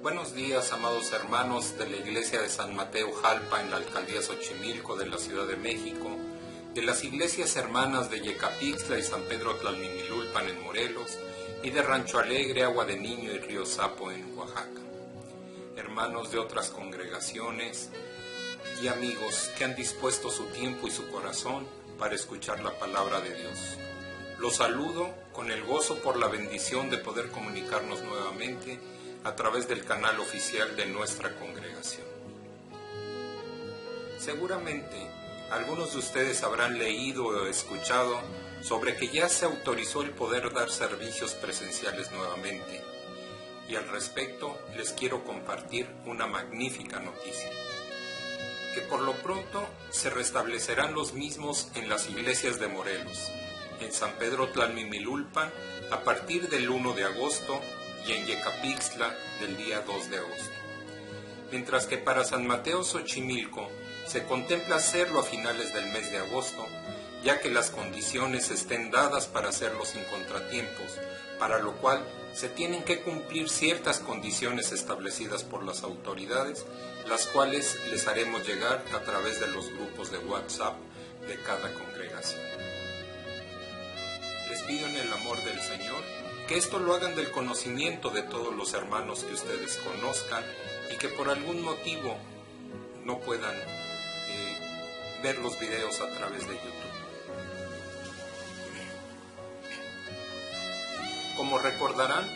Buenos días, amados hermanos de la Iglesia de San Mateo Jalpa en la Alcaldía Xochimilco de la Ciudad de México, de las iglesias hermanas de Yecapixtla y San Pedro Tlalmimilulpan en Morelos y de Rancho Alegre, Agua de Niño y Río Sapo en Oaxaca. Hermanos de otras congregaciones y amigos que han dispuesto su tiempo y su corazón para escuchar la palabra de Dios. Los saludo con el gozo por la bendición de poder comunicarnos nuevamente a través del canal oficial de nuestra congregación. Seguramente algunos de ustedes habrán leído o escuchado sobre que ya se autorizó el poder dar servicios presenciales nuevamente, y al respecto les quiero compartir una magnífica noticia, que por lo pronto se restablecerán los mismos en las iglesias de Morelos, en San Pedro Tlalmimilulpan a partir del 1 de agosto y en Yecapixtla del día 2 de agosto. Mientras que para San Mateo Xochimilco se contempla hacerlo a finales del mes de agosto, ya que las condiciones estén dadas para hacerlo sin contratiempos, para lo cual se tienen que cumplir ciertas condiciones establecidas por las autoridades, las cuales les haremos llegar a través de los grupos de WhatsApp de cada congregación. Les pido en el amor del Señor que esto lo hagan del conocimiento de todos los hermanos que ustedes conozcan y que por algún motivo no puedan ver los videos a través de YouTube. Como recordarán,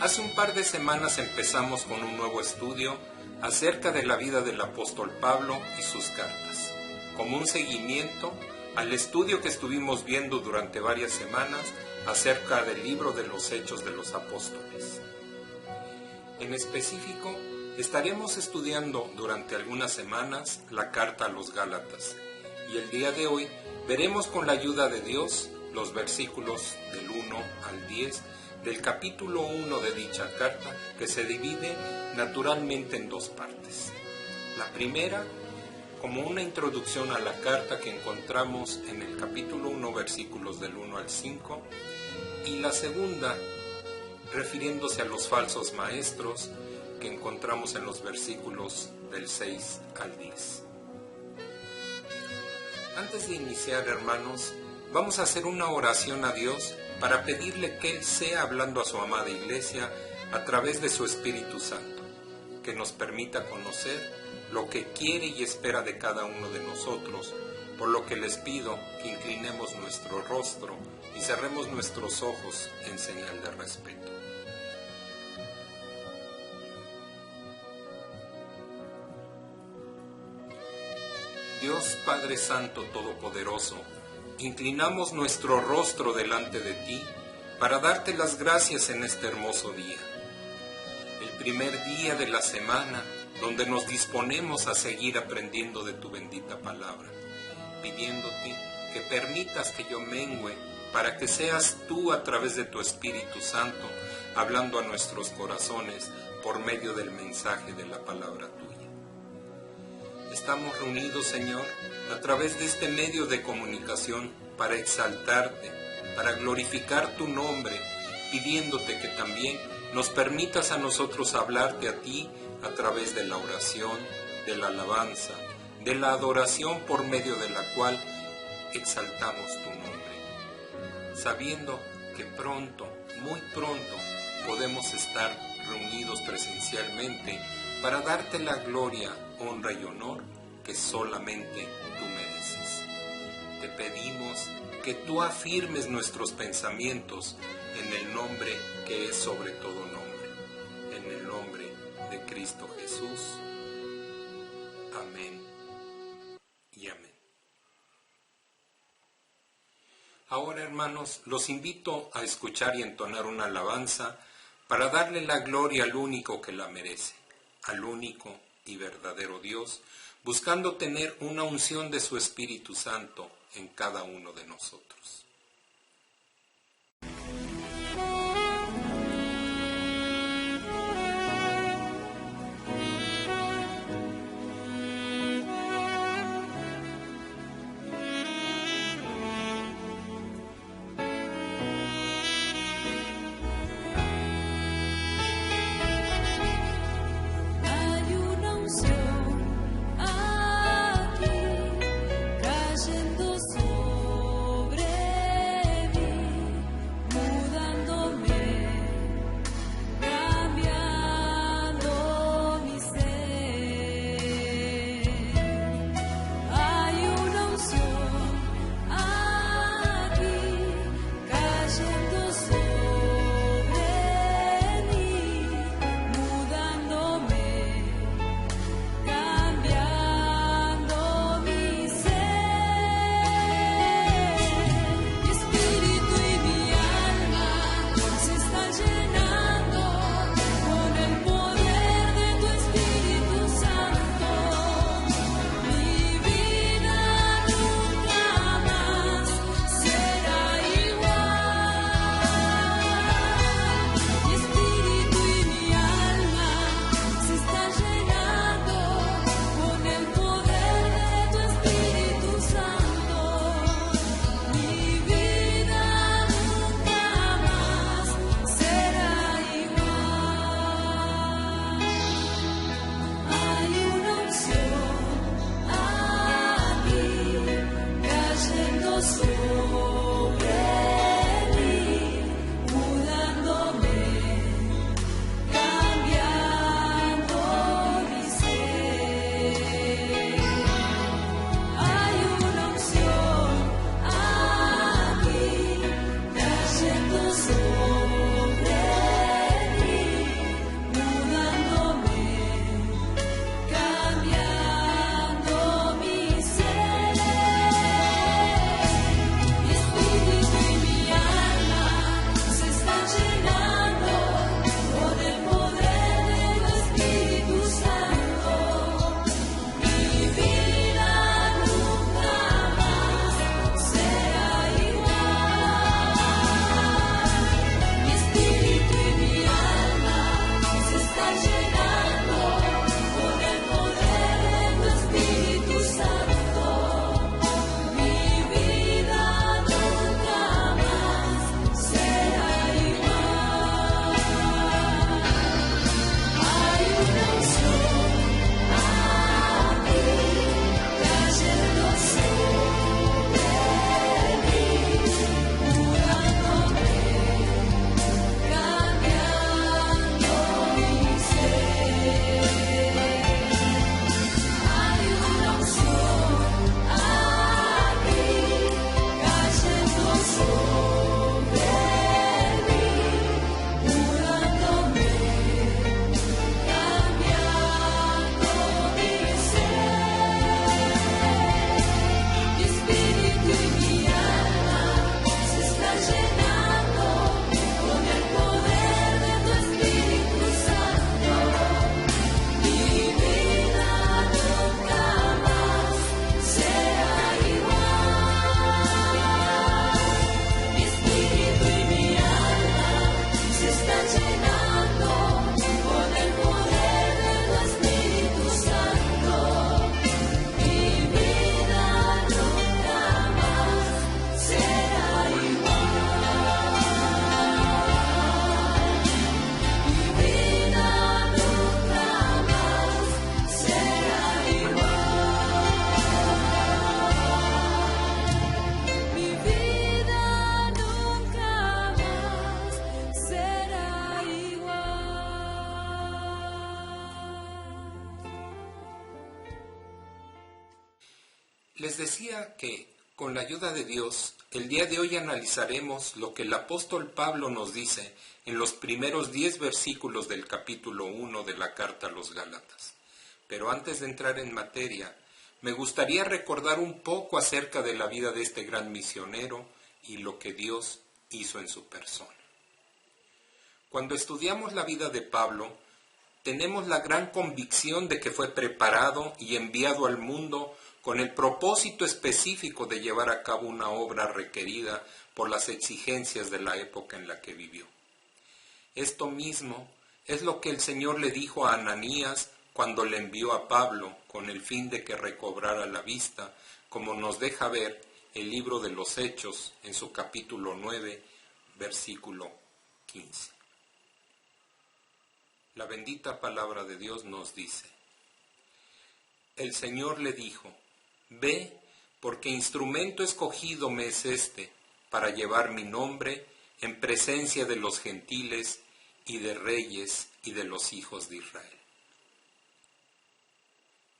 hace un par de semanas empezamos con un nuevo estudio acerca de la vida del apóstol Pablo y sus cartas, como un seguimiento al estudio que estuvimos viendo durante varias semanas acerca del libro de los Hechos de los Apóstoles. En específico, estaremos estudiando durante algunas semanas la carta a los Gálatas, y el día de hoy veremos con la ayuda de Dios los versículos del 1 al 10 del capítulo 1 de dicha carta, que se divide naturalmente en dos partes. La primera, como una introducción a la carta que encontramos en el capítulo 1, versículos del 1 al 5, y la segunda, refiriéndose a los falsos maestros que encontramos en los versículos del 6 al 10. Antes de iniciar, hermanos, vamos a hacer una oración a Dios para pedirle que Él sea hablando a su amada iglesia a través de su Espíritu Santo, que nos permita conocer lo que quiere y espera de cada uno de nosotros, por lo que les pido que inclinemos nuestro rostro y cerremos nuestros ojos en señal de respeto. Dios Padre Santo Todopoderoso, inclinamos nuestro rostro delante de ti para darte las gracias en este hermoso día, el primer día de la semana donde nos disponemos a seguir aprendiendo de tu bendita palabra, pidiéndote que permitas que yo mengüe para que seas tú a través de tu Espíritu Santo hablando a nuestros corazones por medio del mensaje de la palabra tuya. Estamos reunidos, Señor, a través de este medio de comunicación para exaltarte, para glorificar tu nombre, pidiéndote que también nos permitas a nosotros hablarte a ti a través de la oración, de la alabanza, de la adoración por medio de la cual exaltamos tu nombre, sabiendo que pronto, muy pronto, podemos estar reunidos presencialmente para darte la gloria, honra y honor que solamente tú mereces. Te pedimos que tú afirmes nuestros pensamientos en el nombre que es sobre todo nombre, en el nombre de Cristo Jesús. Amén y amén. Ahora, hermanos, los invito a escuchar y entonar una alabanza para darle la gloria al único que la merece, al único y verdadero Dios, buscando tener una unción de su Espíritu Santo en cada uno de nosotros. Les decía que, con la ayuda de Dios, el día de hoy analizaremos lo que el apóstol Pablo nos dice en los primeros 10 versículos del capítulo 1 de la carta a los Gálatas. Pero antes de entrar en materia, me gustaría recordar un poco acerca de la vida de este gran misionero y lo que Dios hizo en su persona. Cuando estudiamos la vida de Pablo, tenemos la gran convicción de que fue preparado y enviado al mundo con el propósito específico de llevar a cabo una obra requerida por las exigencias de la época en la que vivió. Esto mismo es lo que el Señor le dijo a Ananías cuando le envió a Pablo con el fin de que recobrara la vista, como nos deja ver el libro de los Hechos en su capítulo 9, versículo 15. La bendita palabra de Dios nos dice: el Señor le dijo: ve, porque instrumento escogido me es este, para llevar mi nombre en presencia de los gentiles y de reyes y de los hijos de Israel.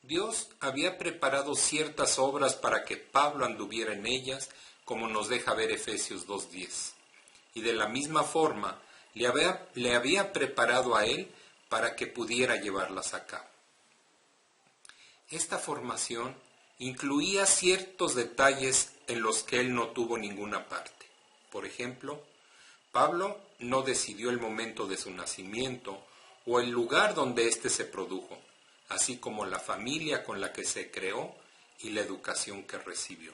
Dios había preparado ciertas obras para que Pablo anduviera en ellas, como nos deja ver Efesios 2:10. Y de la misma forma le había preparado a él para que pudiera llevarlas a cabo. Esta formación incluía ciertos detalles en los que él no tuvo ninguna parte. Por ejemplo, Pablo no decidió el momento de su nacimiento o el lugar donde éste se produjo, así como la familia con la que se creó y la educación que recibió.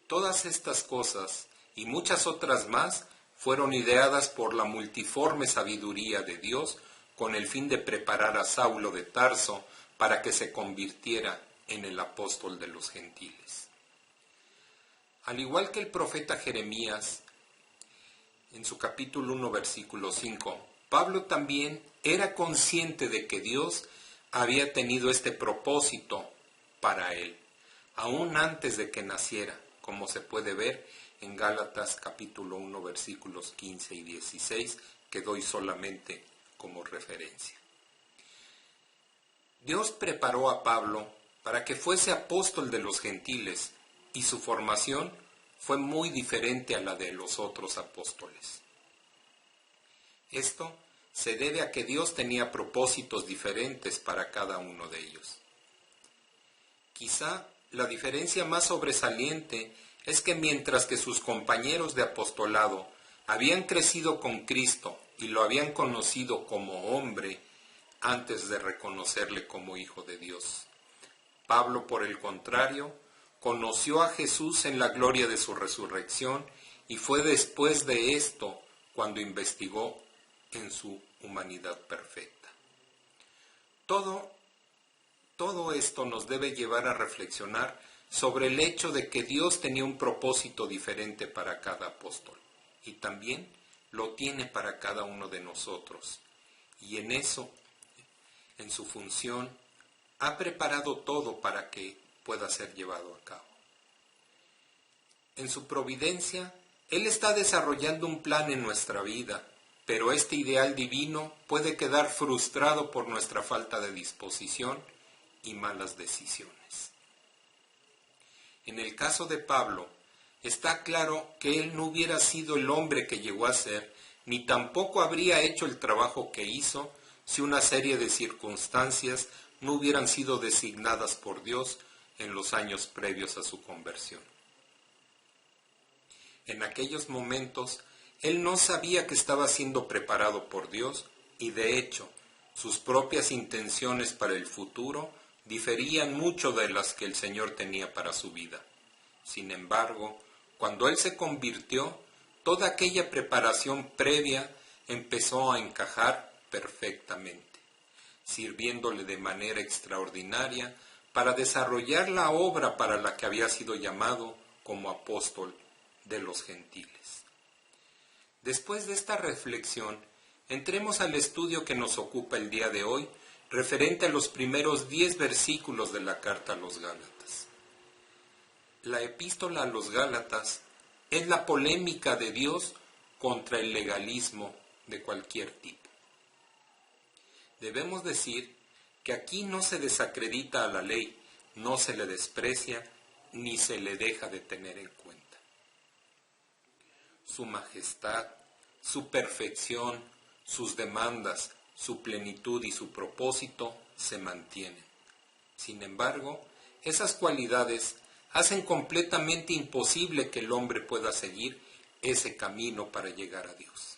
Todas estas cosas y muchas otras más fueron ideadas por la multiforme sabiduría de Dios con el fin de preparar a Saulo de Tarso para que se convirtiera en el apóstol de los gentiles. Al igual que el profeta Jeremías, en su capítulo 1, versículo 5, Pablo también era consciente de que Dios había tenido este propósito para él, aún antes de que naciera, como se puede ver en Gálatas capítulo 1, versículos 15 y 16, que doy solamente como referencia. Dios preparó a Pablo para que fuese apóstol de los gentiles, y su formación fue muy diferente a la de los otros apóstoles. Esto se debe a que Dios tenía propósitos diferentes para cada uno de ellos. Quizá la diferencia más sobresaliente es que mientras que sus compañeros de apostolado habían crecido con Cristo y lo habían conocido como hombre antes de reconocerle como Hijo de Dios, Pablo, por el contrario, conoció a Jesús en la gloria de su resurrección y fue después de esto cuando investigó en su humanidad perfecta. Todo esto nos debe llevar a reflexionar sobre el hecho de que Dios tenía un propósito diferente para cada apóstol y también lo tiene para cada uno de nosotros. Y en eso, en su función, ha preparado todo para que pueda ser llevado a cabo. En su providencia, Él está desarrollando un plan en nuestra vida, pero este ideal divino puede quedar frustrado por nuestra falta de disposición y malas decisiones. En el caso de Pablo, está claro que él no hubiera sido el hombre que llegó a ser, ni tampoco habría hecho el trabajo que hizo si una serie de circunstancias no hubieran sido designadas por Dios en los años previos a su conversión. En aquellos momentos, él no sabía que estaba siendo preparado por Dios y, de hecho, sus propias intenciones para el futuro diferían mucho de las que el Señor tenía para su vida. Sin embargo, cuando él se convirtió, toda aquella preparación previa empezó a encajar perfectamente, sirviéndole de manera extraordinaria para desarrollar la obra para la que había sido llamado como apóstol de los gentiles. Después de esta reflexión, entremos al estudio que nos ocupa el día de hoy, referente a los primeros 10 versículos de la carta a los Gálatas. La epístola a los Gálatas es la polémica de Dios contra el legalismo de cualquier tipo. Debemos decir que aquí no se desacredita a la ley, no se le desprecia ni se le deja de tener en cuenta. Su majestad, su perfección, sus demandas, su plenitud y su propósito se mantienen. Sin embargo, esas cualidades hacen completamente imposible que el hombre pueda seguir ese camino para llegar a Dios.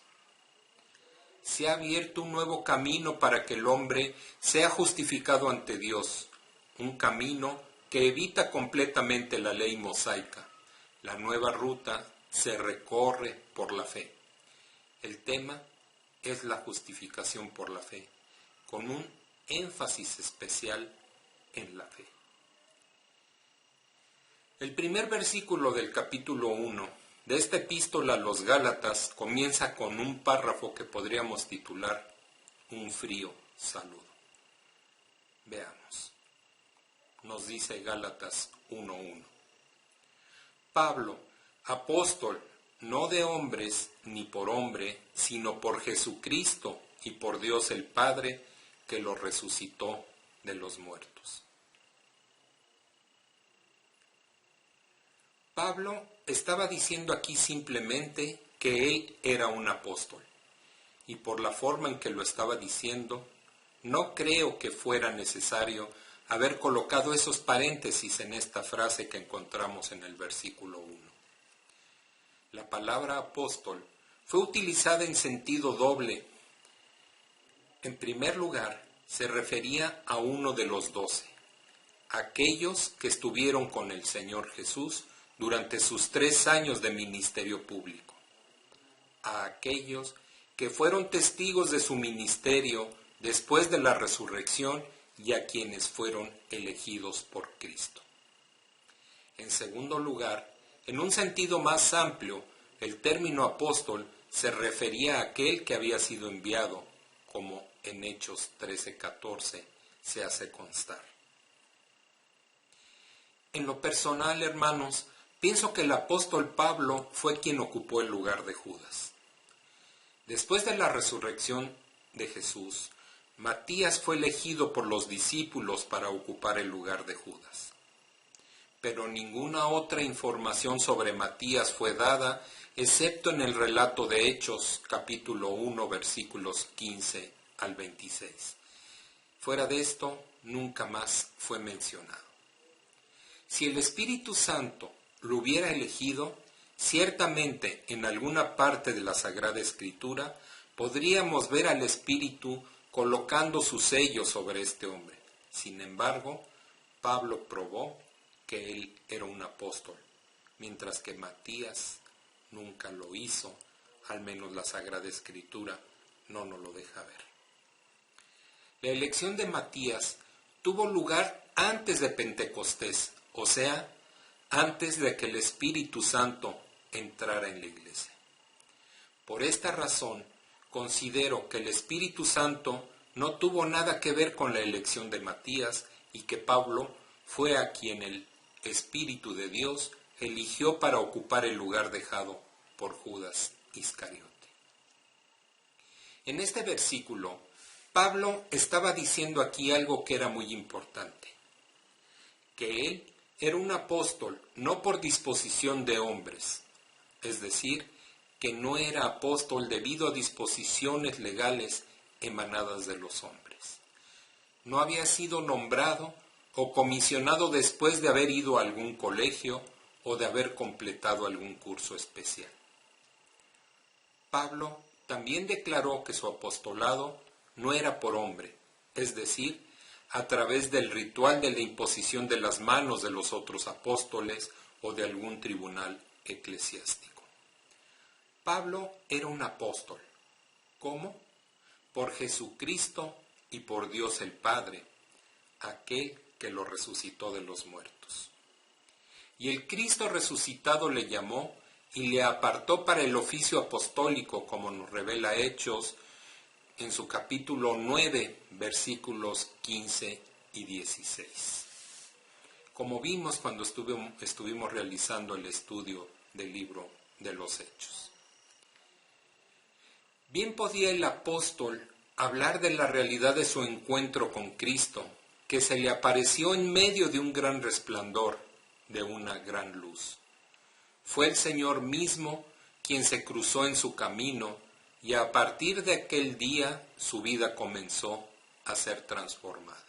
Se ha abierto un nuevo camino para que el hombre sea justificado ante Dios, un camino que evita completamente la ley mosaica. La nueva ruta se recorre por la fe. El tema es la justificación por la fe, con un énfasis especial en la fe. El primer versículo del capítulo 1 de esta epístola a los Gálatas comienza con un párrafo que podríamos titular Un frío saludo. Veamos. Nos dice Gálatas 1:1. Pablo, apóstol, no de hombres ni por hombre, sino por Jesucristo y por Dios el Padre, que lo resucitó de los muertos. Pablo estaba diciendo aquí simplemente que él era un apóstol, y por la forma en que lo estaba diciendo, no creo que fuera necesario haber colocado esos paréntesis en esta frase que encontramos en el versículo 1. La palabra apóstol fue utilizada en sentido doble. En primer lugar, se refería a uno de los 12, aquellos que estuvieron con el Señor Jesús durante sus 3 años de ministerio público, a aquellos que fueron testigos de su ministerio después de la resurrección y a quienes fueron elegidos por Cristo. En segundo lugar, en un sentido más amplio, el término apóstol se refería a aquel que había sido enviado, como en Hechos 13:14 se hace constar. En lo personal, hermanos, pienso que el apóstol Pablo fue quien ocupó el lugar de Judas. Después de la resurrección de Jesús, Matías fue elegido por los discípulos para ocupar el lugar de Judas. Pero ninguna otra información sobre Matías fue dada, excepto en el relato de Hechos, capítulo 1, versículos 15 al 26. Fuera de esto, nunca más fue mencionado. Si el Espíritu Santo lo hubiera elegido, ciertamente en alguna parte de la Sagrada Escritura podríamos ver al Espíritu colocando su sello sobre este hombre. Sin embargo, Pablo probó que él era un apóstol, mientras que Matías nunca lo hizo, al menos la Sagrada Escritura no nos lo deja ver. La elección de Matías tuvo lugar antes de Pentecostés, o sea, antes de que el Espíritu Santo entrara en la iglesia. Por esta razón, considero que el Espíritu Santo no tuvo nada que ver con la elección de Matías y que Pablo fue a quien el Espíritu de Dios eligió para ocupar el lugar dejado por Judas Iscariote. En este versículo, Pablo estaba diciendo aquí algo que era muy importante, que él era un apóstol no por disposición de hombres, es decir, que no era apóstol debido a disposiciones legales emanadas de los hombres. No había sido nombrado o comisionado después de haber ido a algún colegio o de haber completado algún curso especial. Pablo también declaró que su apostolado no era por hombre, es decir, a través del ritual de la imposición de las manos de los otros apóstoles o de algún tribunal eclesiástico. Pablo era un apóstol. ¿Cómo? Por Jesucristo y por Dios el Padre, aquel que lo resucitó de los muertos. Y el Cristo resucitado le llamó y le apartó para el oficio apostólico, como nos revela Hechos en su capítulo 9, versículos 15 y 16. Como vimos cuando estuvimos realizando el estudio del libro de los Hechos. Bien podía el apóstol hablar de la realidad de su encuentro con Cristo, que se le apareció en medio de un gran resplandor, de una gran luz. Fue el Señor mismo quien se cruzó en su camino, y a partir de aquel día su vida comenzó a ser transformada.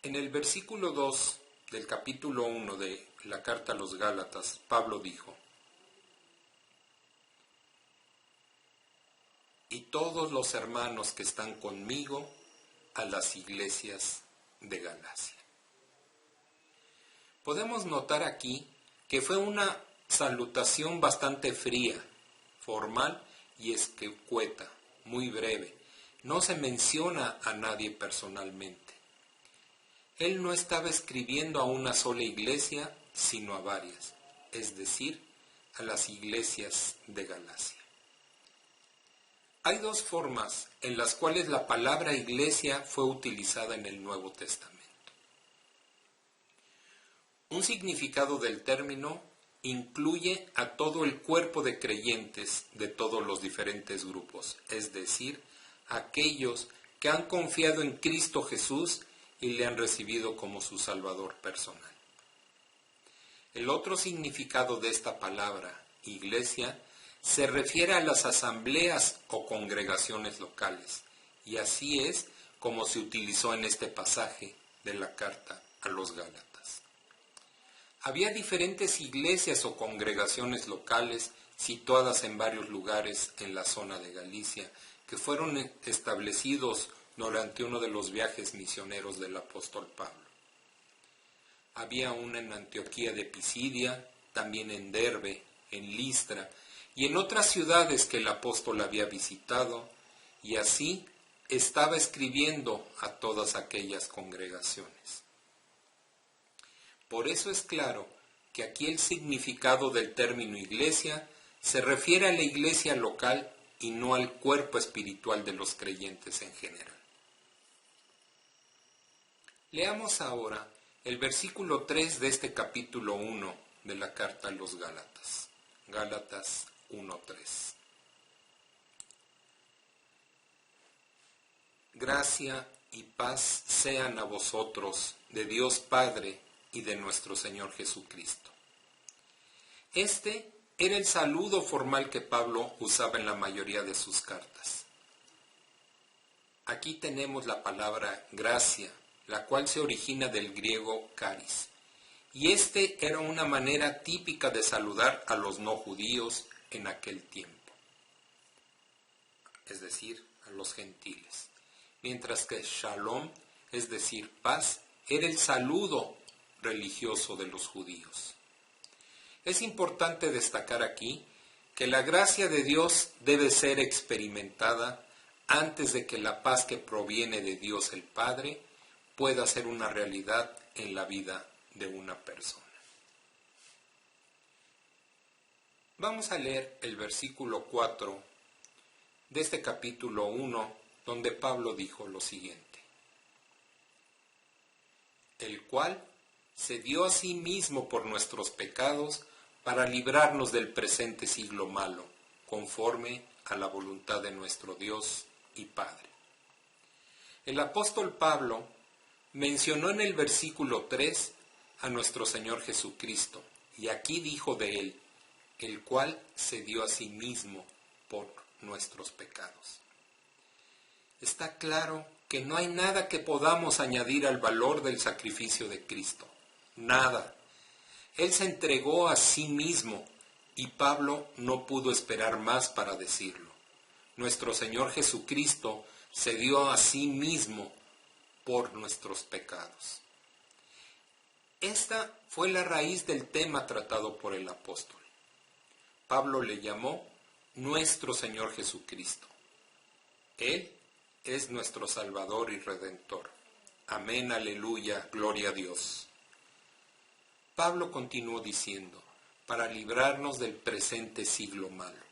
En el versículo 2 del capítulo 1 de la carta a los Gálatas, Pablo dijo: y todos los hermanos que están conmigo a las iglesias de Galacia. Podemos notar aquí que fue una salutación bastante fría, formal y escueta, muy breve. No se menciona a nadie personalmente. Él no estaba escribiendo a una sola iglesia, sino a varias, es decir, a las iglesias de Galacia. Hay dos formas en las cuales la palabra iglesia fue utilizada en el Nuevo Testamento. Un significado del término incluye a todo el cuerpo de creyentes de todos los diferentes grupos, es decir, aquellos que han confiado en Cristo Jesús y le han recibido como su Salvador personal. El otro significado de esta palabra, iglesia, se refiere a las asambleas o congregaciones locales, y así es como se utilizó en este pasaje de la carta a los Gálatas. Había diferentes iglesias o congregaciones locales situadas en varios lugares en la zona de Galicia, que fueron establecidos durante uno de los viajes misioneros del apóstol Pablo. Había una en Antioquía de Pisidia, también en Derbe, en Listra, y en otras ciudades que el apóstol había visitado, y así estaba escribiendo a todas aquellas congregaciones. Por eso es claro que aquí el significado del término iglesia se refiere a la iglesia local y no al cuerpo espiritual de los creyentes en general. Leamos ahora el versículo 3 de este capítulo 1 de la carta a los Gálatas. Gálatas 1:3. Gracia y paz sean a vosotros de Dios Padre y de nuestro Señor Jesucristo. Este era el saludo formal que Pablo usaba en la mayoría de sus cartas. Aquí tenemos la palabra gracia, la cual se origina del griego charis, y este era una manera típica de saludar a los no judíos en aquel tiempo, es decir, a los gentiles, mientras que shalom, es decir, paz, era el saludo religioso de los judíos. Es importante destacar aquí que la gracia de Dios debe ser experimentada antes de que la paz que proviene de Dios el Padre pueda ser una realidad en la vida de una persona. Vamos a leer el versículo 4 de este capítulo 1, donde Pablo dijo lo siguiente: el cual se dio a sí mismo por nuestros pecados para librarnos del presente siglo malo, conforme a la voluntad de nuestro Dios y Padre. El apóstol Pablo mencionó en el versículo 3 a nuestro Señor Jesucristo, y aquí dijo de él, el cual se dio a sí mismo por nuestros pecados. Está claro que no hay nada que podamos añadir al valor del sacrificio de Cristo. Nada. Él se entregó a sí mismo y Pablo no pudo esperar más para decirlo. Nuestro Señor Jesucristo se dio a sí mismo por nuestros pecados. Esta fue la raíz del tema tratado por el apóstol. Pablo le llamó nuestro Señor Jesucristo. Él es nuestro Salvador y Redentor. Amén, aleluya, gloria a Dios. Pablo continuó diciendo, para librarnos del presente siglo malo.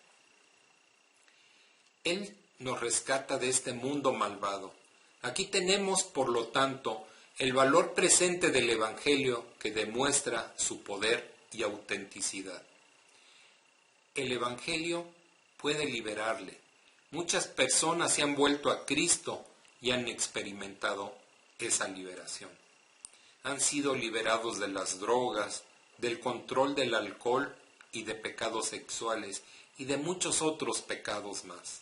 Él nos rescata de este mundo malvado. Aquí tenemos, por lo tanto, el valor presente del Evangelio que demuestra su poder y autenticidad. El Evangelio puede liberarle. Muchas personas se han vuelto a Cristo y han experimentado esa liberación. Han sido liberados de las drogas, del control del alcohol y de pecados sexuales y de muchos otros pecados más.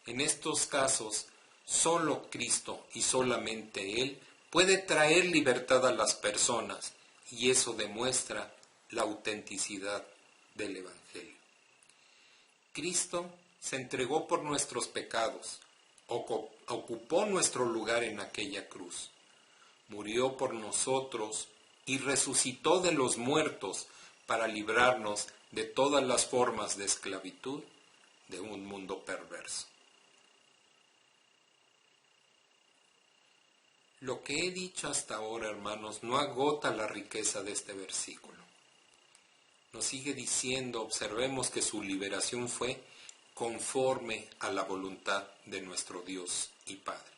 En estos casos, solo Cristo y solamente Él puede traer libertad a las personas, y eso demuestra la autenticidad del Evangelio. Cristo se entregó por nuestros pecados, ocupó nuestro lugar en aquella cruz, murió por nosotros y resucitó de los muertos para librarnos de todas las formas de esclavitud de un mundo perverso. Lo que he dicho hasta ahora, hermanos, no agota la riqueza de este versículo. Nos sigue diciendo, observemos que su liberación fue conforme a la voluntad de nuestro Dios y Padre.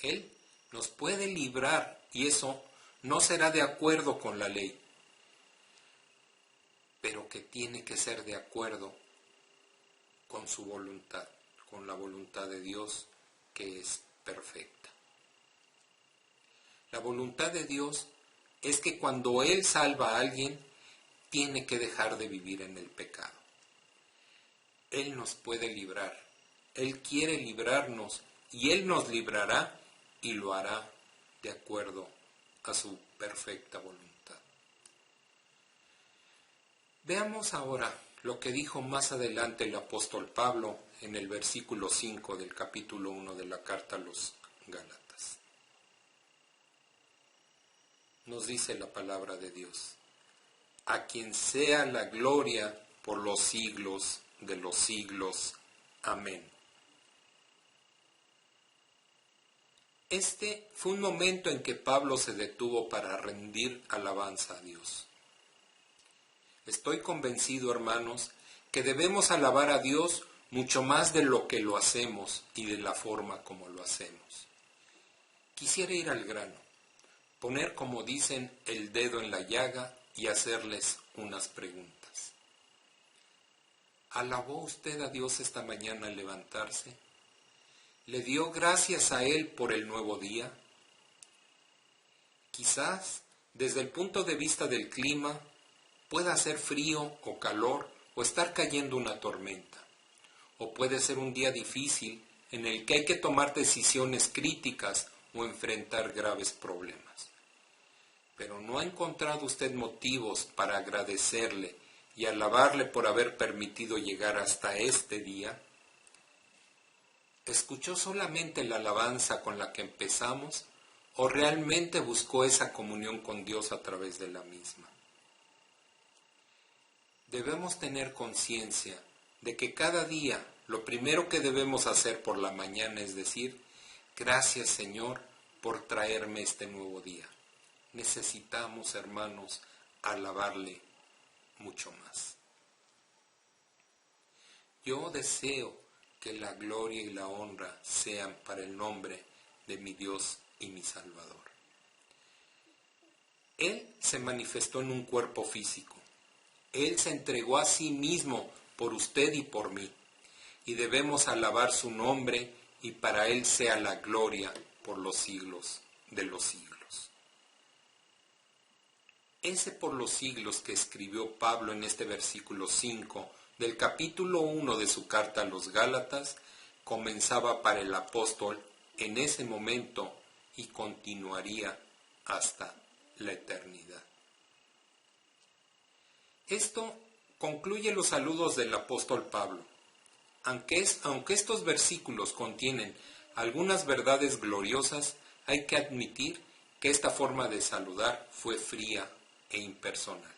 Él nos puede librar y eso no será de acuerdo con la ley, pero que tiene que ser de acuerdo con su voluntad, con la voluntad de Dios que es perfecta. La voluntad de Dios es que cuando Él salva a alguien, tiene que dejar de vivir en el pecado. Él nos puede librar, Él quiere librarnos y Él nos librará y lo hará de acuerdo a su perfecta voluntad. Veamos ahora lo que dijo más adelante el apóstol Pablo en el versículo 5 del capítulo 1 de la carta a los Gálatas. Nos dice la palabra de Dios: a quien sea la gloria por los siglos de los siglos. Amén. Este fue un momento en que Pablo se detuvo para rendir alabanza a Dios. Estoy convencido, hermanos, que debemos alabar a Dios mucho más de lo que lo hacemos y de la forma como lo hacemos. Quisiera ir al grano, poner, como dicen, el dedo en la llaga y hacerles unas preguntas. ¿Alabó usted a Dios esta mañana al levantarse? ¿Le dio gracias a Él por el nuevo día? Quizás, desde el punto de vista del clima, pueda hacer frío o calor o estar cayendo una tormenta. O puede ser un día difícil en el que hay que tomar decisiones críticas o enfrentar graves problemas. Pero ¿no ha encontrado usted motivos para agradecerle y alabarle por haber permitido llegar hasta este día? ¿Escuchó solamente la alabanza con la que empezamos o realmente buscó esa comunión con Dios a través de la misma? Debemos tener conciencia de que cada día lo primero que debemos hacer por la mañana es decir: gracias, Señor, por traerme este nuevo día. Necesitamos, hermanos, alabarle mucho más. Yo deseo que la gloria y la honra sean para el nombre de mi Dios y mi Salvador. Él se manifestó en un cuerpo físico. Él se entregó a sí mismo por usted y por mí. Y debemos alabar su nombre y para Él sea la gloria por los siglos de los siglos. Ese por los siglos que escribió Pablo en este versículo 5 del capítulo 1 de su carta a los Gálatas comenzaba para el apóstol en ese momento y continuaría hasta la eternidad. Esto concluye los saludos del apóstol Pablo. Aunque estos versículos contienen algunas verdades gloriosas, hay que admitir que esta forma de saludar fue fría e impersonal.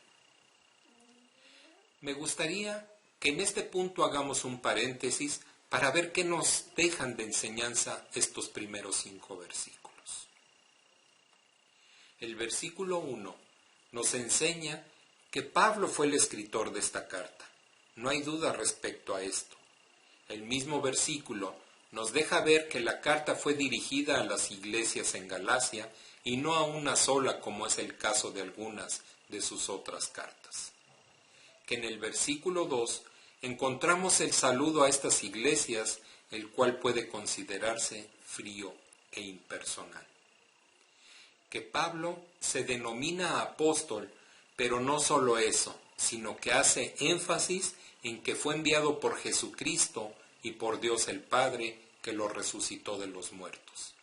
Me gustaría que en este punto hagamos un paréntesis para ver qué nos dejan de enseñanza estos primeros 5 versículos. El versículo 1 nos enseña que Pablo fue el escritor de esta carta. No hay duda respecto a esto. El mismo versículo nos deja ver que la carta fue dirigida a las iglesias en Galacia y no a una sola, como es el caso de algunas de sus otras cartas. Que en el versículo 2 encontramos el saludo a estas iglesias el cual puede considerarse frío e impersonal. Que Pablo se denomina apóstol, pero no solo eso, sino que hace énfasis en que fue enviado por Jesucristo y por Dios el Padre, que lo resucitó de los muertos.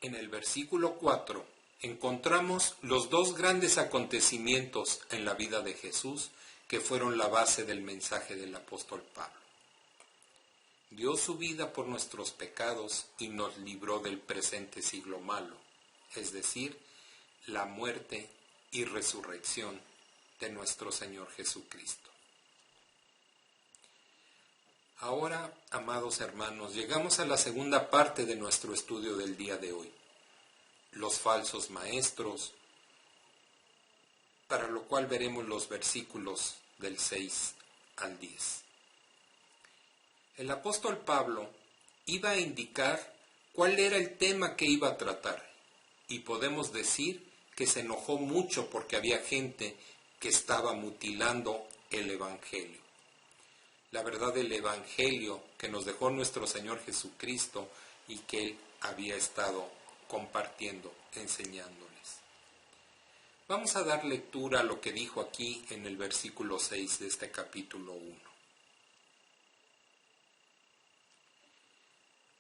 En el versículo 4 encontramos los dos grandes acontecimientos en la vida de Jesús que fueron la base del mensaje del apóstol Pablo. Dio su vida por nuestros pecados y nos libró del presente siglo malo, es decir, la muerte y resurrección de nuestro Señor Jesucristo. Ahora, amados hermanos, llegamos a la segunda parte de nuestro estudio del día de hoy, los falsos maestros, para lo cual veremos los versículos del 6 al 10. El apóstol Pablo iba a indicar cuál era el tema que iba a tratar, y podemos decir que se enojó mucho porque había gente que estaba mutilando el Evangelio. La verdad del Evangelio que nos dejó nuestro Señor Jesucristo y que Él había estado compartiendo, enseñándoles. Vamos a dar lectura a lo que dijo aquí en el versículo 6 de este capítulo 1.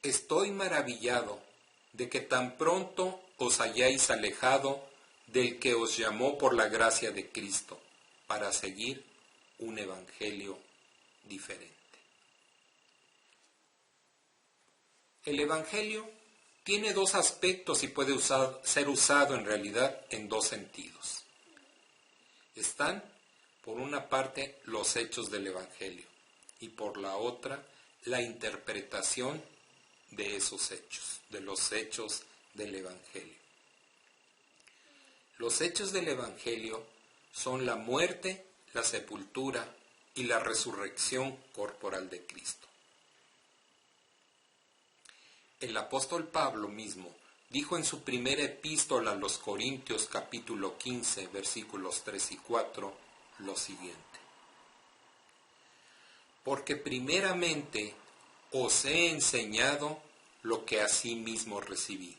Estoy maravillado de que tan pronto os hayáis alejado del que os llamó por la gracia de Cristo para seguir un evangelio diferente. El evangelio tiene dos aspectos y puede ser usado en realidad en dos sentidos. Están, por una parte, los hechos del evangelio y por la otra, la interpretación de esos hechos, de los hechos del evangelio. Los hechos del evangelio son la muerte, la sepultura y la resurrección corporal de Cristo. El apóstol Pablo mismo dijo en su primera epístola a los Corintios capítulo 15 versículos 3 y 4 lo siguiente: porque primeramente os he enseñado lo que asimismo recibí,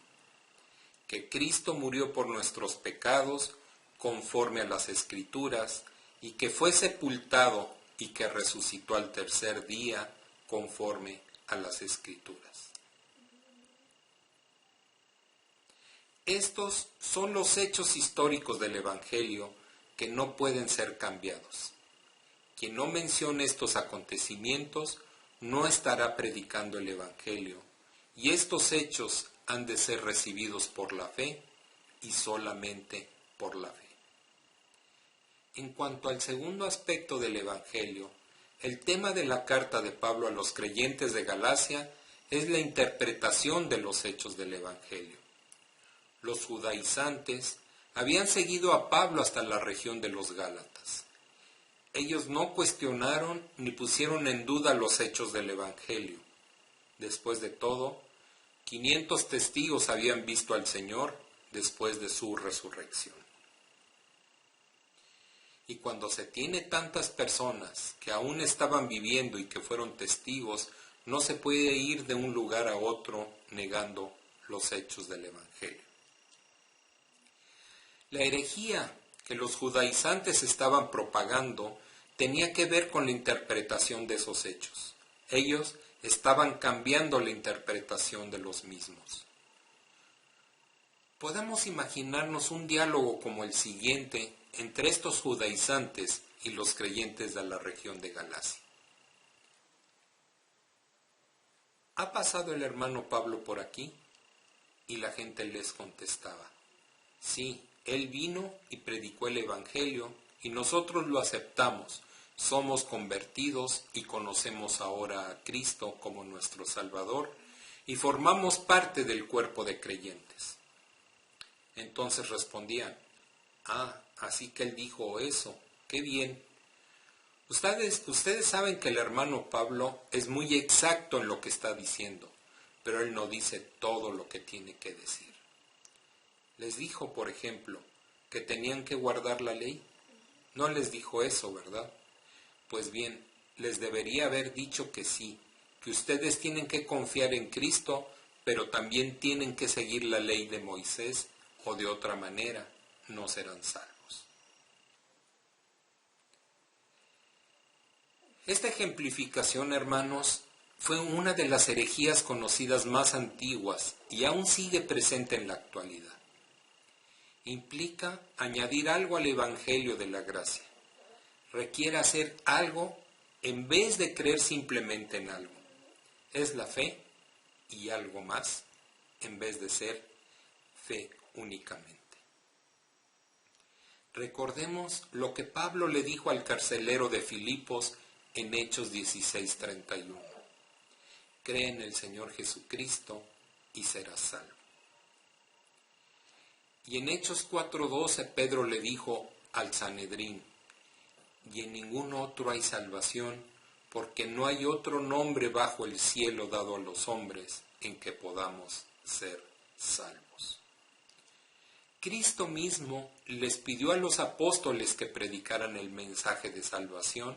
que Cristo murió por nuestros pecados conforme a las Escrituras, y que fue sepultado y que resucitó al tercer día conforme a las Escrituras. Estos son los hechos históricos del Evangelio que no pueden ser cambiados. Quien no mencione estos acontecimientos no estará predicando el Evangelio, y estos hechos han de ser recibidos por la fe y solamente por la fe. En cuanto al segundo aspecto del Evangelio, el tema de la carta de Pablo a los creyentes de Galacia es la interpretación de los hechos del Evangelio. Los judaizantes habían seguido a Pablo hasta la región de los Gálatas. Ellos no cuestionaron ni pusieron en duda los hechos del Evangelio. Después de todo, 500 testigos habían visto al Señor después de su resurrección. Y cuando se tiene tantas personas que aún estaban viviendo y que fueron testigos, no se puede ir de un lugar a otro negando los hechos del Evangelio. La herejía que los judaizantes estaban propagando tenía que ver con la interpretación de esos hechos. Ellos estaban cambiando la interpretación de los mismos. Podemos imaginarnos un diálogo como el siguiente entre estos judaizantes y los creyentes de la región de Galacia. ¿Ha pasado el hermano Pablo por aquí? Y la gente les contestaba: sí, él vino y predicó el Evangelio y nosotros lo aceptamos. Somos convertidos y conocemos ahora a Cristo como nuestro Salvador y formamos parte del cuerpo de creyentes. Entonces respondían: así que él dijo eso, qué bien. Ustedes saben que el hermano Pablo es muy exacto en lo que está diciendo, pero él no dice todo lo que tiene que decir. Les dijo, por ejemplo, que tenían que guardar la ley. No les dijo eso, ¿verdad? Pues bien, les debería haber dicho que sí, que ustedes tienen que confiar en Cristo, pero también tienen que seguir la ley de Moisés, o de otra manera no serán salvos. Esta ejemplificación, hermanos, fue una de las herejías conocidas más antiguas y aún sigue presente en la actualidad. Implica añadir algo al Evangelio de la gracia. Requiere hacer algo en vez de creer simplemente en algo. Es la fe y algo más en vez de ser fe únicamente. Recordemos lo que Pablo le dijo al carcelero de Filipos en Hechos 16:31. Cree en el Señor Jesucristo y serás salvo. Y en Hechos 4:12 Pedro le dijo al Sanedrín, y en ningún otro hay salvación, porque no hay otro nombre bajo el cielo dado a los hombres en que podamos ser salvos. Cristo mismo les pidió a los apóstoles que predicaran el mensaje de salvación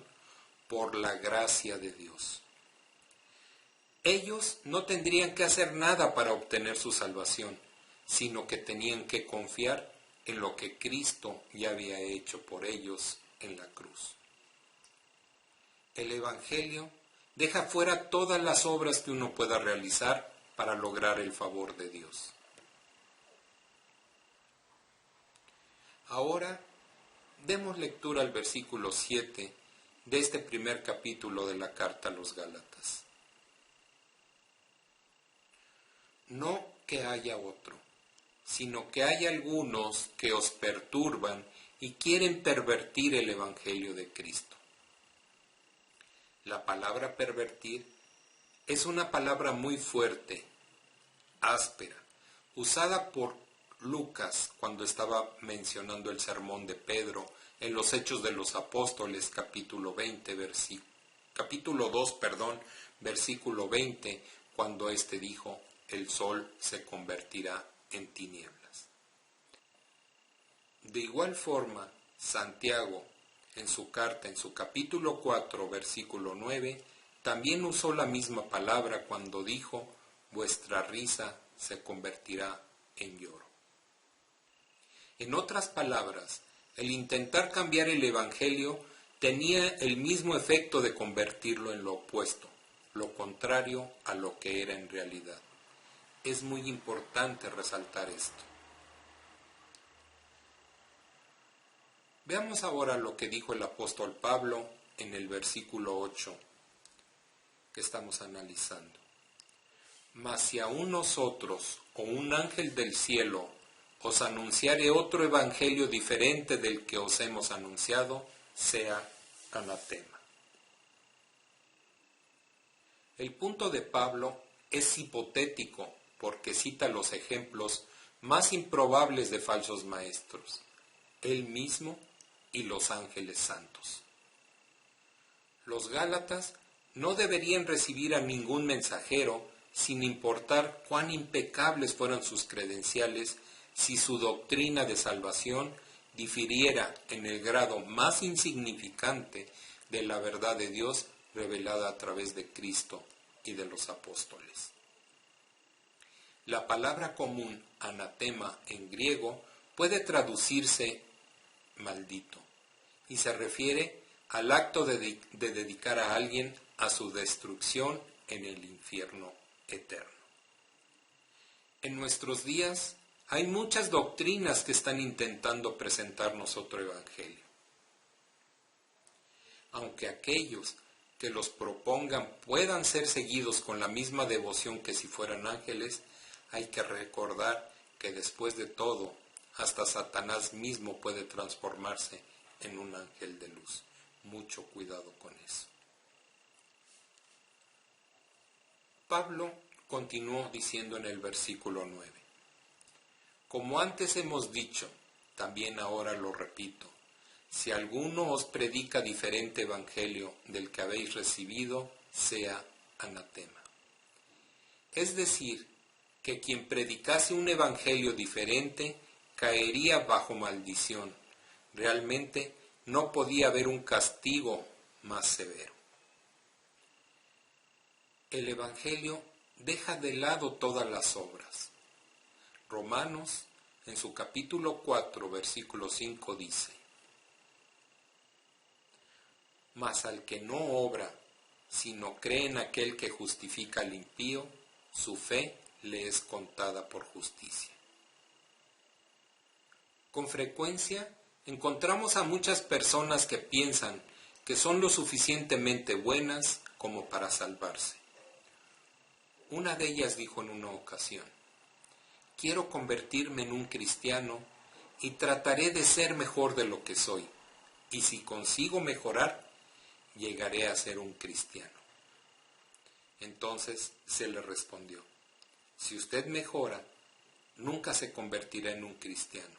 por la gracia de Dios. Ellos no tendrían que hacer nada para obtener su salvación, sino que tenían que confiar en lo que Cristo ya había hecho por ellos en la cruz. El Evangelio deja fuera todas las obras que uno pueda realizar para lograr el favor de Dios. Ahora, demos lectura al versículo 7 de este primer capítulo de la carta a los Gálatas. No que haya otro, sino que hay algunos que os perturban y quieren pervertir el Evangelio de Cristo. La palabra pervertir es una palabra muy fuerte, áspera, usada por Lucas cuando estaba mencionando el sermón de Pedro en los Hechos de los Apóstoles, capítulo 2, versículo 20, cuando éste dijo, el sol se convertirá en tinieblas. De igual forma, Santiago, en su carta, en su capítulo 4, versículo 9, también usó la misma palabra cuando dijo, vuestra risa se convertirá en lloro. En otras palabras, el intentar cambiar el Evangelio tenía el mismo efecto de convertirlo en lo opuesto, lo contrario a lo que era en realidad. Es muy importante resaltar esto. Veamos ahora lo que dijo el apóstol Pablo en el versículo 8 que estamos analizando. Mas si aún nosotros o un ángel del cielo os anunciare otro evangelio diferente del que os hemos anunciado, sea anatema. El punto de Pablo es hipotético porque cita los ejemplos más improbables de falsos maestros, él mismo y los ángeles santos. Los Gálatas no deberían recibir a ningún mensajero sin importar cuán impecables fueran sus credenciales si su doctrina de salvación difiriera en el grado más insignificante de la verdad de Dios revelada a través de Cristo y de los apóstoles. La palabra común anatema en griego puede traducirse maldito y se refiere al acto de dedicar a alguien a su destrucción en el infierno eterno. En nuestros días hay muchas doctrinas que están intentando presentarnos otro evangelio. Aunque aquellos que los propongan puedan ser seguidos con la misma devoción que si fueran ángeles, hay que recordar que después de todo, hasta Satanás mismo puede transformarse en un ángel de luz. Mucho cuidado con eso. Pablo continuó diciendo en el versículo 9, como antes hemos dicho, también ahora lo repito, si alguno os predica diferente evangelio del que habéis recibido, sea anatema. Es decir, que quien predicase un evangelio diferente caería bajo maldición. Realmente no podía haber un castigo más severo. el Evangelio deja de lado todas las obras. Romanos, en su capítulo 4, versículo 5 dice: Mas al que no obra, sino cree en aquel que justifica al impío, su fe le es contada por justicia. Con frecuencia encontramos a muchas personas que piensan que son lo suficientemente buenas como para salvarse. Una de ellas dijo en una ocasión: quiero convertirme en un cristiano y trataré de ser mejor de lo que soy, y si consigo mejorar, llegaré a ser un cristiano. Entonces se le respondió: si usted mejora, nunca se convertirá en un cristiano.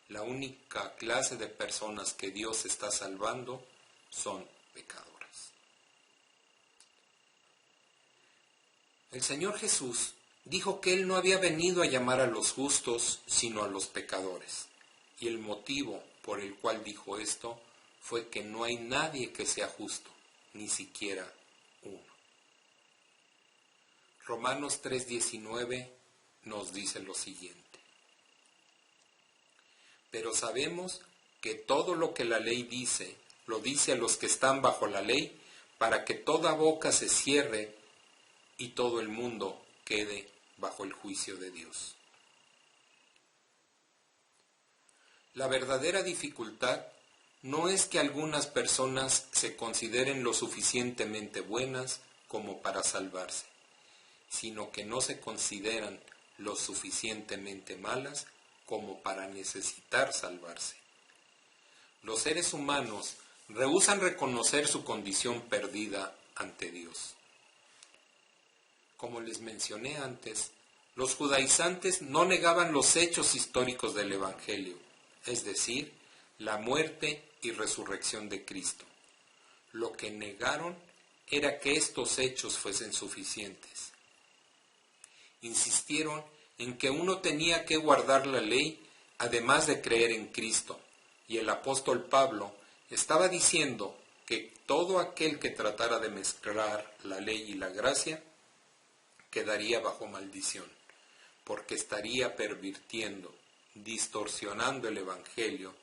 La única clase de personas que Dios está salvando son pecadoras. El Señor Jesús dijo que Él no había venido a llamar a los justos, sino a los pecadores. Y el motivo por el cual dijo esto fue que no hay nadie que sea justo, ni siquiera uno. Romanos 3:19 nos dice lo siguiente: pero sabemos que todo lo que la ley dice, lo dice a los que están bajo la ley, para que toda boca se cierre y todo el mundo quede bajo el juicio de Dios. La verdadera dificultad no es que algunas personas se consideren lo suficientemente buenas como para salvarse, sino que no se consideran lo suficientemente malas como para necesitar salvarse. Los seres humanos rehúsan reconocer su condición perdida ante Dios. Como les mencioné antes, los judaizantes no negaban los hechos históricos del Evangelio, es decir, la muerte y resurrección de Cristo. Lo que negaron era que estos hechos fuesen suficientes. Insistieron en que uno tenía que guardar la ley además de creer en Cristo, y el apóstol Pablo estaba diciendo que todo aquel que tratara de mezclar la ley y la gracia quedaría bajo maldición, porque estaría pervirtiendo, distorsionando el Evangelio,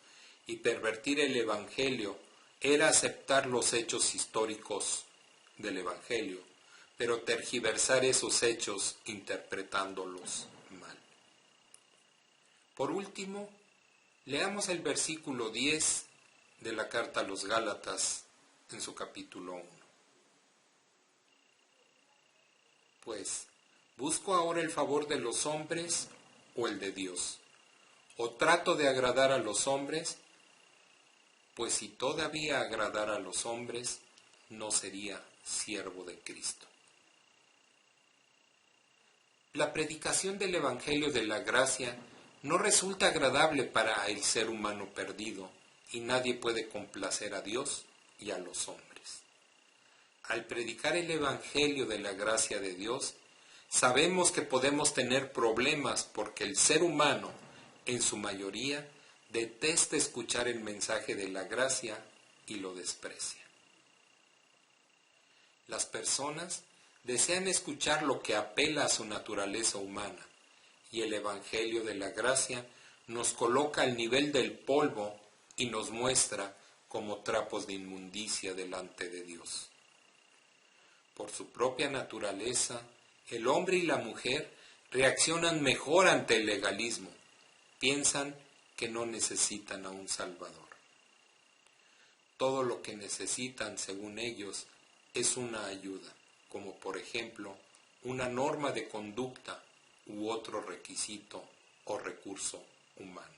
y pervertir el Evangelio era aceptar los hechos históricos del Evangelio, pero tergiversar esos hechos interpretándolos mal. Por último, leamos el versículo 10 de la carta a los Gálatas en su capítulo 1. Pues, ¿busco ahora el favor de los hombres o el de Dios? ¿O trato de agradar a los hombres? Pues si todavía agradara a los hombres, no sería siervo de Cristo. La predicación del Evangelio de la Gracia no resulta agradable para el ser humano perdido, y nadie puede complacer a Dios y a los hombres. Al predicar el Evangelio de la gracia de Dios, sabemos que podemos tener problemas porque el ser humano, en su mayoría, detesta escuchar el mensaje de la gracia y lo desprecia. Las personas desean escuchar lo que apela a su naturaleza humana, y el Evangelio de la gracia nos coloca al nivel del polvo y nos muestra como trapos de inmundicia delante de Dios. Por su propia naturaleza, el hombre y la mujer reaccionan mejor ante el legalismo, piensan que no necesitan a un Salvador. Todo lo que necesitan, según ellos, es una ayuda, como por ejemplo una norma de conducta u otro requisito o recurso humano.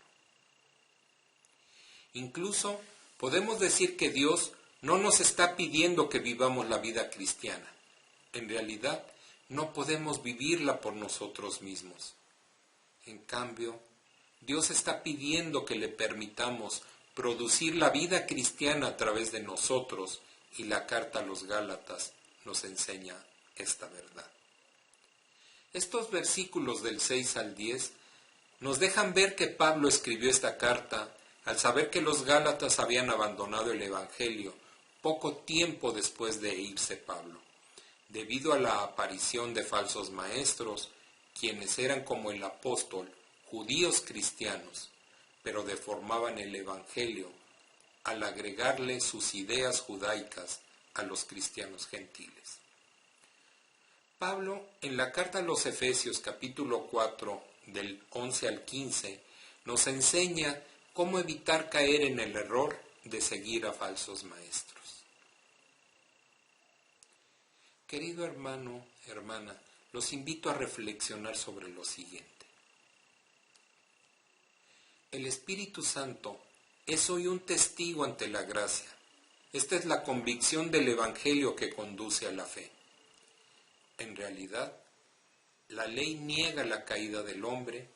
Incluso podemos decir que Dios no nos está pidiendo que vivamos la vida cristiana. En realidad, no podemos vivirla por nosotros mismos. En cambio, Dios está pidiendo que le permitamos producir la vida cristiana a través de nosotros, y la carta a los Gálatas nos enseña esta verdad. Estos versículos del 6 al 10 nos dejan ver que Pablo escribió esta carta al saber que los Gálatas habían abandonado el Evangelio poco tiempo después de irse Pablo. debido a la aparición de falsos maestros, quienes eran como el apóstol, judíos cristianos, pero deformaban el Evangelio al agregarle sus ideas judaicas a los cristianos gentiles. Pablo, en la carta a los Efesios capítulo 4, del 11 al 15, nos enseña cómo evitar caer en el error de seguir a falsos maestros. Querido hermano, hermana, los invito a reflexionar sobre lo siguiente. El Espíritu Santo es hoy un testigo ante la gracia. Esta es la convicción del Evangelio que conduce a la fe. En realidad, la ley niega la caída del hombre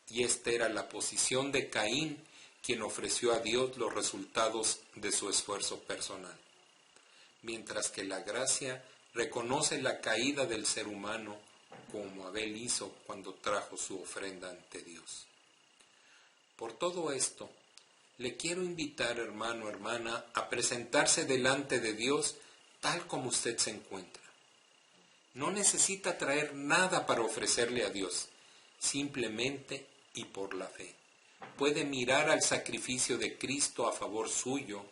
y esta era la posición de Caín, quien ofreció a Dios los resultados de su esfuerzo personal. Mientras que la gracia reconoce la caída del ser humano, como Abel hizo cuando trajo su ofrenda ante Dios. Por todo esto, le quiero invitar, hermano, hermana, a presentarse delante de Dios tal como usted se encuentra. No necesita traer nada para ofrecerle a Dios, simplemente y por la fe. Puede mirar al sacrificio de Cristo a favor suyo,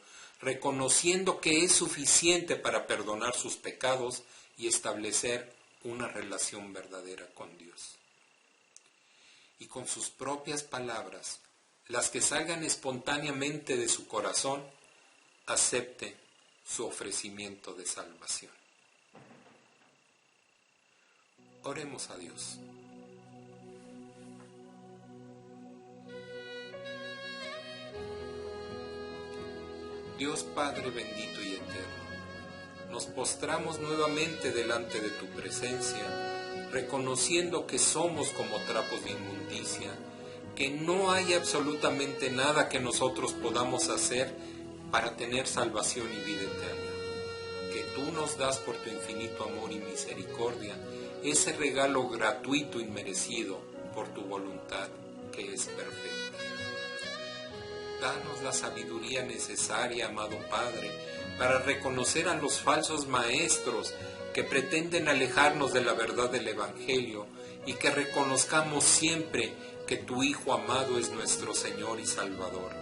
reconociendo que es suficiente para perdonar sus pecados y establecer una relación verdadera con Dios. Y con sus propias palabras, las que salgan espontáneamente de su corazón, acepte su ofrecimiento de salvación. Oremos a Dios. Dios Padre bendito y eterno, nos postramos nuevamente delante de tu presencia, reconociendo que somos como trapos de inmundicia, que no hay absolutamente nada que nosotros podamos hacer para tener salvación y vida eterna, que tú nos das por tu infinito amor y misericordia, ese regalo gratuito y merecido por tu voluntad que es perfecta. Danos la sabiduría necesaria, amado Padre, para reconocer a los falsos maestros que pretenden alejarnos de la verdad del Evangelio y que reconozcamos siempre que tu Hijo amado es nuestro Señor y Salvador.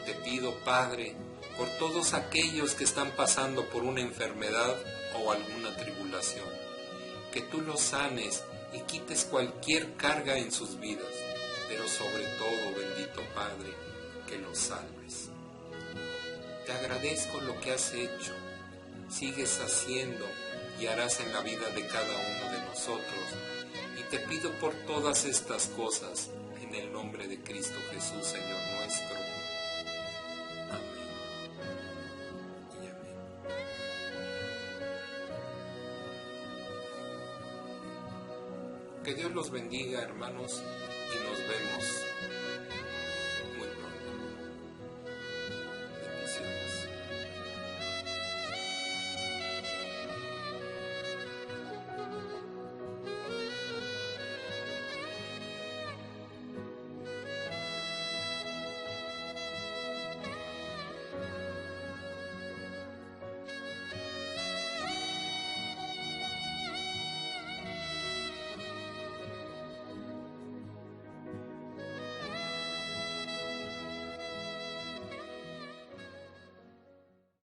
Te pido, Padre, por todos aquellos que están pasando por una enfermedad o alguna tribulación, que tú los sanes y quites cualquier carga en sus vidas, pero sobre todo, bendito Padre, que los salves. Te agradezco lo que has hecho, sigues haciendo y harás en la vida de cada uno de nosotros, y te pido por todas estas cosas, en el nombre de Cristo Jesús, Señor nuestro. Amén y amén. Que Dios los bendiga, hermanos, y nos vemos